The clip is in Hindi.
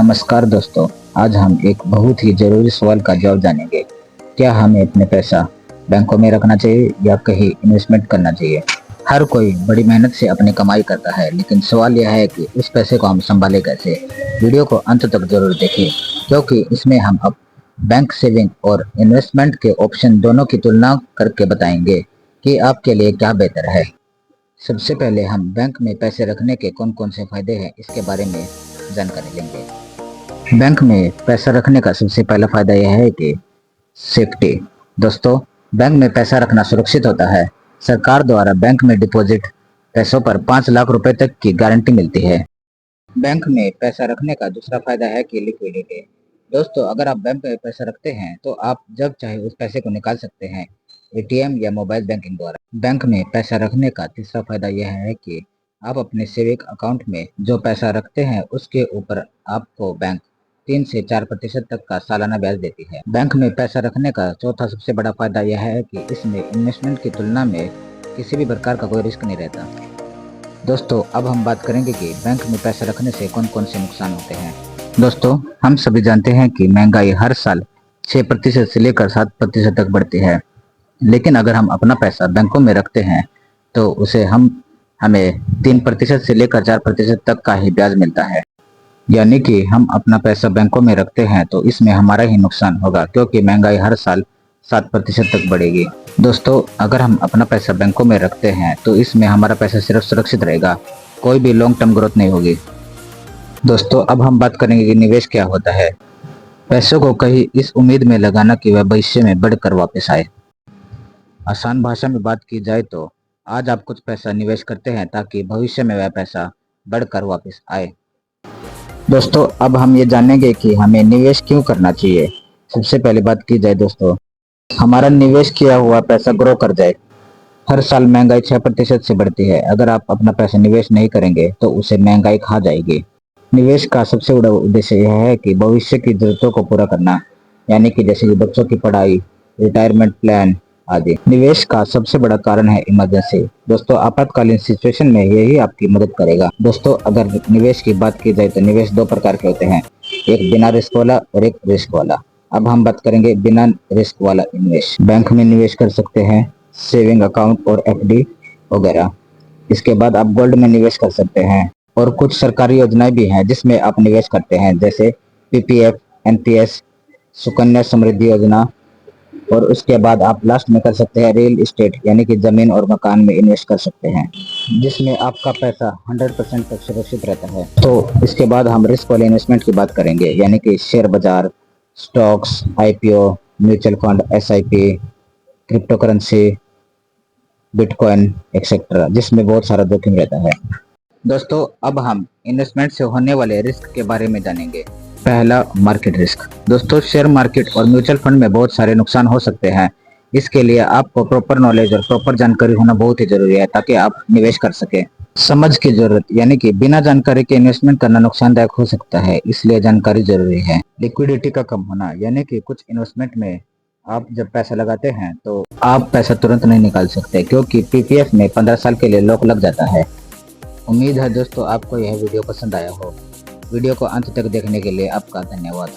नमस्कार दोस्तों, आज हम एक बहुत ही जरूरी सवाल का जवाब जानेंगे। क्या हमें अपने पैसा बैंकों में रखना चाहिए या कहीं इन्वेस्टमेंट करना चाहिए। हर कोई बड़ी मेहनत से अपनी कमाई करता है, लेकिन सवाल यह है कि उस पैसे को हम संभालें कैसे। वीडियो को अंत तक जरूर देखें, क्योंकि इसमें हम अब बैंक सेविंग और इन्वेस्टमेंट के ऑप्शन दोनों की तुलना करके बताएंगे कि आपके लिए क्या बेहतर है। सबसे पहले हम बैंक में पैसे रखने के कौन कौन से फायदे हैं, इसके बारे में जानकारी लेंगे। बैंक में पैसा रखने का सबसे पहला फायदा यह है कि सेफ्टी। दोस्तों, बैंक में पैसा रखना सुरक्षित होता है। सरकार द्वारा बैंक में डिपॉजिट पैसों पर 5 लाख रुपए तक की गारंटी मिलती है। बैंक में पैसा रखने का दूसरा फायदा है कि लिक्विडिटी। दोस्तों, अगर आप बैंक में पैसा रखते हैं तो आप जब चाहे उस पैसे को निकाल सकते हैं, एटीएम या मोबाइल बैंकिंग द्वारा। बैंक में पैसा रखने का तीसरा फायदा यह है कि आप अपने सेविंग अकाउंट में जो पैसा रखते हैं उसके ऊपर आपको बैंक 3 से 4% तक का सालाना ब्याज देती है। बैंक में पैसा रखने का चौथा सबसे बड़ा फायदा यह है कि इसमें इन्वेस्टमेंट की तुलना में किसी भी प्रकार का कोई रिस्क नहीं रहता। दोस्तों, अब हम बात करेंगे कि बैंक में पैसा रखने से कौन कौन से नुकसान होते हैं। दोस्तों, हम सभी जानते हैं कि महंगाई हर साल 6% से लेकर 7% तक बढ़ती है, लेकिन अगर हम अपना पैसा बैंकों में रखते हैं तो उसे हमें 3% से लेकर 4% तक का ही ब्याज मिलता है। यानी कि हम अपना पैसा बैंकों में रखते हैं तो इसमें हमारा ही नुकसान होगा, क्योंकि महंगाई हर साल 7% तक बढ़ेगी। दोस्तों, अगर हम अपना पैसा बैंकों में रखते हैं तो इसमें हमारा पैसा सिर्फ सुरक्षित रहेगा, कोई भी लॉन्ग टर्म ग्रोथ नहीं होगी। दोस्तों, अब हम बात करेंगे कि निवेश क्या होता है। पैसों को कहीं इस उम्मीद में लगाना कि वह भविष्य में बढ़कर वापस आए। आसान भाषा में बात की जाए तो आज आप कुछ पैसा निवेश करते हैं ताकि भविष्य में वह पैसा बढ़कर वापस आए। दोस्तों, अब हम ये जानेंगे कि हमें निवेश क्यों करना चाहिए। सबसे पहले बात की जाए दोस्तों, हमारा निवेश किया हुआ पैसा ग्रो कर जाए। हर साल महंगाई 6% से बढ़ती है। अगर आप अपना पैसा निवेश नहीं करेंगे तो उसे महंगाई खा जाएगी। निवेश का सबसे बड़ा उद्देश्य यह है कि भविष्य की जरूरतों को पूरा करना, यानी कि जैसे कि बच्चों की पढ़ाई, रिटायरमेंट प्लान आदि। निवेश का सबसे बड़ा कारण है इमरजेंसी। दोस्तों, आपातकालीन सिचुएशन में यही आपकी मदद करेगा। दोस्तों, अगर निवेश की बात की जाए तो निवेश 2 प्रकार के होते हैं, एक बिना रिस्क वाला और एक रिस्क वाला। अब हम बात करेंगे बिना रिस्क वाला निवेश। बैंक में निवेश कर सकते हैं, सेविंग अकाउंट और एफडी वगैरह। इसके बाद आप गोल्ड में निवेश कर सकते हैं, और कुछ सरकारी योजनाएं भी हैं जिसमें आप निवेश करते हैं, जैसे पीपीएफ, एनपीएस, सुकन्या समृद्धि योजना। और उसके बाद आप लास्ट में कर सकते हैं रियल एस्टेट, यानी कि जमीन और मकान में इन्वेस्ट कर सकते हैं, जिसमें आपका पैसा 100% तक सुरक्षित रहता है। तो इसके बाद हम रिस्क वाले इन्वेस्टमेंट की बात करेंगे, यानी कि शेयर बाजार, stocks, IPO, mutual fund, SIP, crypto currency, bitcoin etcetera, जिसमें बहुत सारा जोखिम रहता है। दोस्तों, अब हम इन्वेस्टमेंट से होने वाले रिस्क के बारे में जानेंगे। पहला, मार्केट रिस्क। दोस्तों, शेयर मार्केट और म्यूचुअल फंड में बहुत सारे नुकसान हो सकते हैं। इसके लिए आपको प्रॉपर नॉलेज और प्रॉपर जानकारी होना बहुत ही जरूरी है, ताकि आप निवेश कर सके। समझ की जरूरत, यानी कि बिना जानकारी के इन्वेस्टमेंट करना नुकसानदायक हो सकता है, इसलिए जानकारी जरूरी है। लिक्विडिटी का कम होना, यानी कि कुछ इन्वेस्टमेंट में आप जब पैसा लगाते हैं तो आप पैसा तुरंत नहीं निकाल सकते, क्योंकि पीपीएफ में 15 साल के लिए लॉक लग जाता है। उम्मीद है दोस्तों आपको यह वीडियो पसंद आया हो। वीडियो को अंत तक देखने के लिए आपका धन्यवाद।